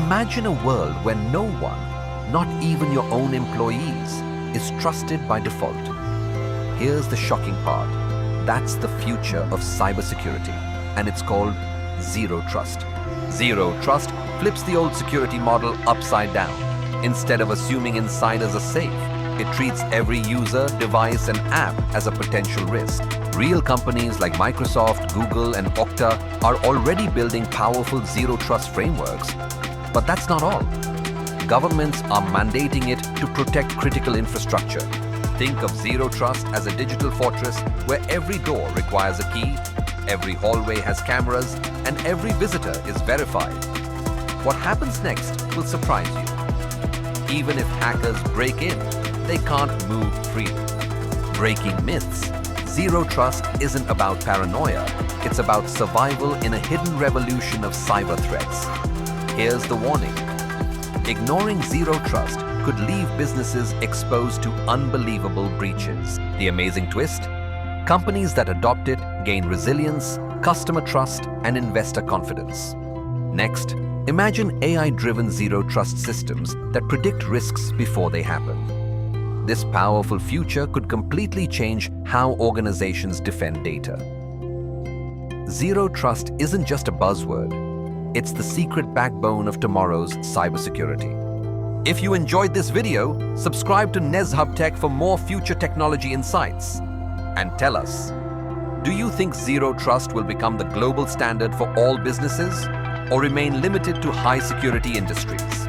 Imagine a world where no one, not even your own employees, is trusted by default. Here's the shocking part. That's the future of cybersecurity, and it's called Zero Trust. Zero Trust flips the old security model upside down. Instead of assuming insiders are safe, it treats every user, device, and app as a potential risk. Real companies like Microsoft, Google, and Okta are already building powerful Zero Trust frameworks. But that's not all. Governments are mandating it to protect critical infrastructure. Think of Zero Trust as a digital fortress where every door requires a key, every hallway has cameras, and every visitor is verified. What happens next will surprise you. Even if hackers break in, they can't move freely. Breaking myths. Zero Trust isn't about paranoia. It's about survival in a hidden revolution of cyber threats. Here's the warning. Ignoring Zero Trust could leave businesses exposed to unbelievable breaches. The amazing twist? Companies that adopt it gain resilience, customer trust, and investor confidence. Next, imagine AI-driven Zero Trust systems that predict risks before they happen. This powerful future could completely change how organizations defend data. Zero Trust isn't just a buzzword. It's the secret backbone of tomorrow's cybersecurity. If you enjoyed this video, subscribe to Nezzhub Tech for more future technology insights. And tell us, do you think Zero Trust will become the global standard for all businesses or remain limited to high-security industries?